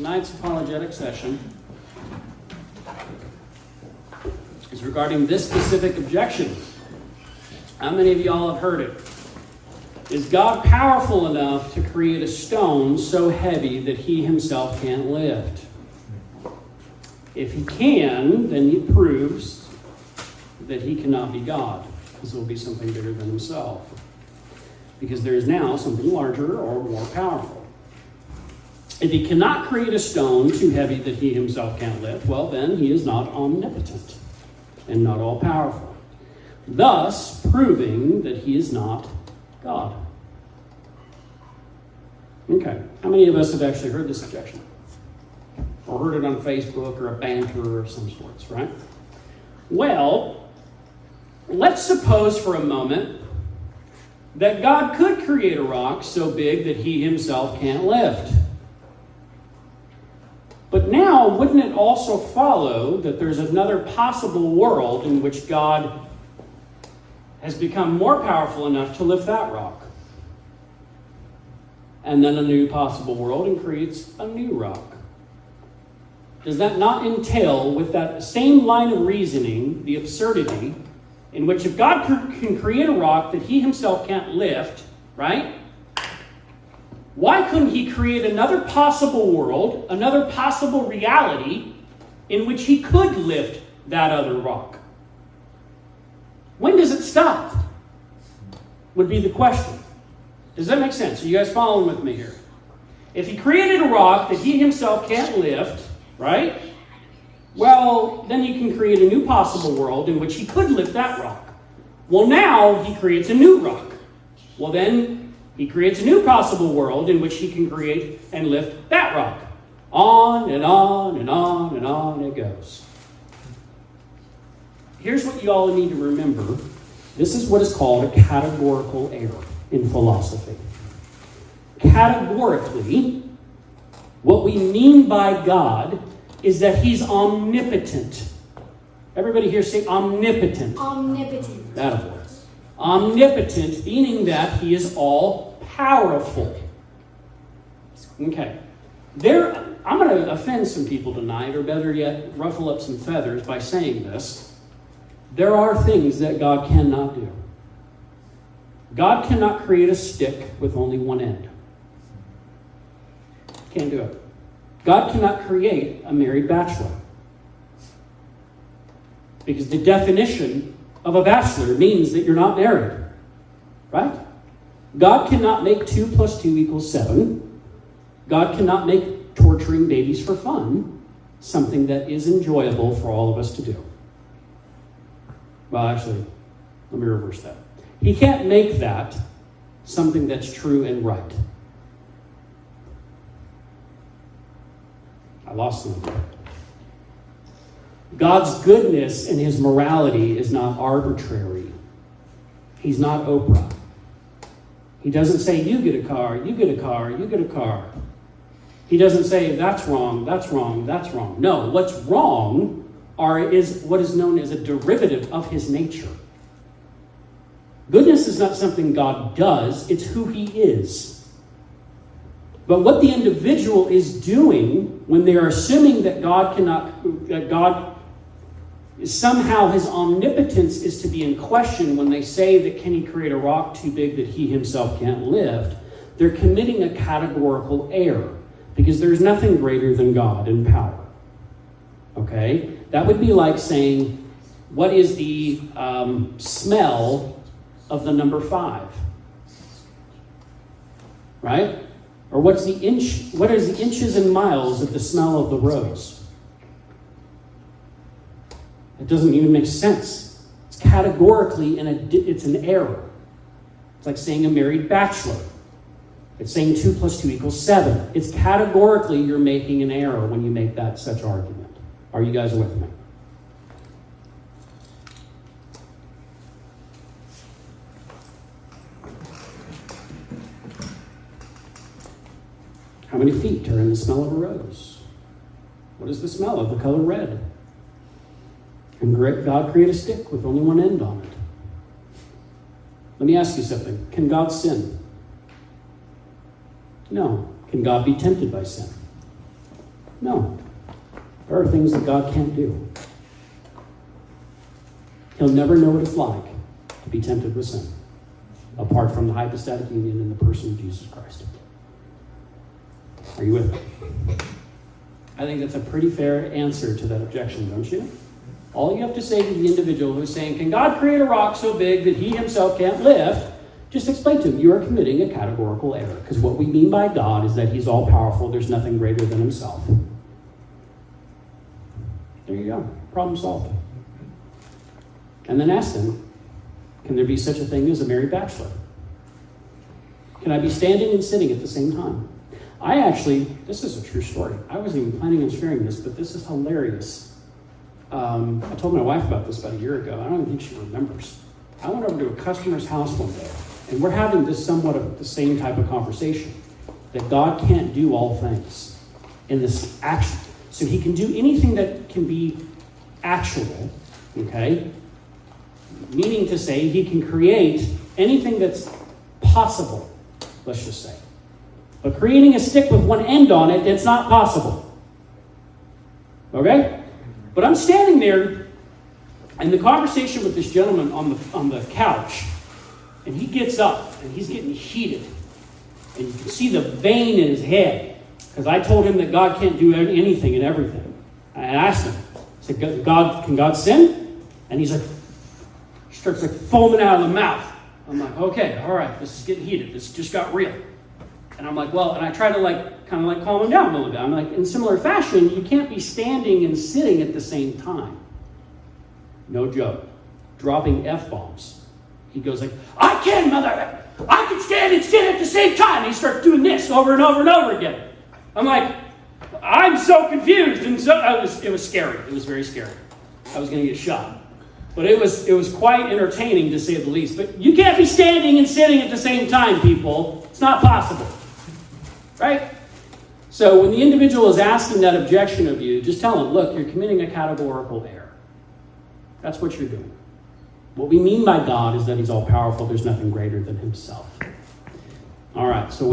Tonight's apologetic session is regarding this specific objection. How many of y'all have heard it? Is God powerful enough to create a stone so heavy that he himself can't lift? If he can, then it proves that he cannot be God, because it will be something bigger than himself. Because there is now something larger or more powerful. If he cannot create a stone too heavy that he himself can't lift, well, then he is not omnipotent and not all-powerful, thus proving that he is not God. Okay, how many of us have actually heard this objection? Or heard it on Facebook or a banter of some sorts, right? Well, let's suppose for a moment that God could create a rock so big that he himself can't lift. But now, wouldn't it also follow that there's another possible world in which God has become more powerful enough to lift that rock? And then a new possible world and creates a new rock. Does that not entail, with that same line of reasoning, the absurdity in which if God can create a rock that he himself can't lift, right? Why couldn't he create another possible world, another possible reality in which he could lift that other rock? When does it stop? Would be the question. Does that make sense? Are you guys following with me here? If he created a rock that he himself can't lift, right? Well, then he can create a new possible world in which he could lift that rock. Well, now he creates a new rock. Well, then he creates a new possible world in which he can create and lift that rock. On and on and on and on it goes. Here's what you all need to remember. This is what is called a categorical error in philosophy. Categorically, what we mean by God is that he's omnipotent. Everybody here say omnipotent. Omnipotent. That word. Omnipotent, meaning that he is all-powerful. Okay. I'm going to offend some people tonight, or better yet, ruffle up some feathers by saying this. There are things that God cannot do. God cannot create a stick with only one end. Can't do it. God cannot create a married bachelor. Because the definition of a bachelor means that you're not married. Right? God cannot make 2 + 2 = 7. God cannot make torturing babies for fun something that is enjoyable for all of us to do. Well, actually, let me reverse that. He can't make that something that's true and right. I lost something. God's goodness and his morality is not arbitrary. He's not Oprah. He doesn't say, you get a car, you get a car, you get a car. He doesn't say, that's wrong, that's wrong, that's wrong. No, what's wrong is what is known as a derivative of his nature. Goodness is not something God does, it's who he is. But what the individual is doing when they are assuming that God somehow his omnipotence is to be in question when they say that can he create a rock too big that he himself can't lift, they're committing a categorical error because there's nothing greater than God in power. Okay? That would be like saying, what is the smell of the number 5? Right? Or what is the inches and miles of the smell of the rose? It doesn't even make sense. It's categorically it's an error. It's like saying a married bachelor. It's saying 2 + 2 = 7. It's categorically you're making an error when you make that such argument. Are you guys with me? How many feet are in the smell of a rose? What is the smell of the color red? Can God create a stick with only one end on it? Let me ask you something. Can God sin? No. Can God be tempted by sin? No. There are things that God can't do. He'll never know what it's like to be tempted with sin, apart from the hypostatic union in the person of Jesus Christ. Are you with me? I think that's a pretty fair answer to that objection, don't you? All you have to say to the individual who's saying, can God create a rock so big that he himself can't lift? Just explain to him, you are committing a categorical error. Because what we mean by God is that he's all-powerful. There's nothing greater than himself. There you go. Problem solved. And then ask them, can there be such a thing as a married bachelor? Can I be standing and sitting at the same time? This is a true story. I wasn't even planning on sharing this, but this is hilarious. I told my wife about this about a year ago. I don't even think she remembers. I went over to a customer's house one day, and we're having this somewhat of the same type of conversation, that God can't do all things in this action. So he can do anything that can be actual, okay? Meaning to say he can create anything that's possible, let's just say. But creating a stick with one end on it, it's not possible. Okay? But I'm standing there in the conversation with this gentleman on the couch, and he gets up, and he's getting heated. And you can see the vein in his head, because I told him that God can't do anything and everything. I asked him, I said, can God sin? And he's like, he starts like foaming out of the mouth. I'm like, okay, all right, this is getting heated. This just got real. And I'm like, well, and I try to kind of calm him down a little bit. I'm like, in similar fashion, you can't be standing and sitting at the same time. No joke. Dropping F-bombs. He goes like, I can, mother. I can stand and sit at the same time. And he starts doing this over and over and over again. I'm like, I'm so confused. And so it was scary. It was very scary. I was going to get shot. But it was quite entertaining, to say the least. But you can't be standing and sitting at the same time, people. It's not possible. Right? So when the individual is asking that objection of you, just tell them, look, you're committing a categorical error. That's what you're doing. What we mean by God is that he's all-powerful. There's nothing greater than himself. All right, so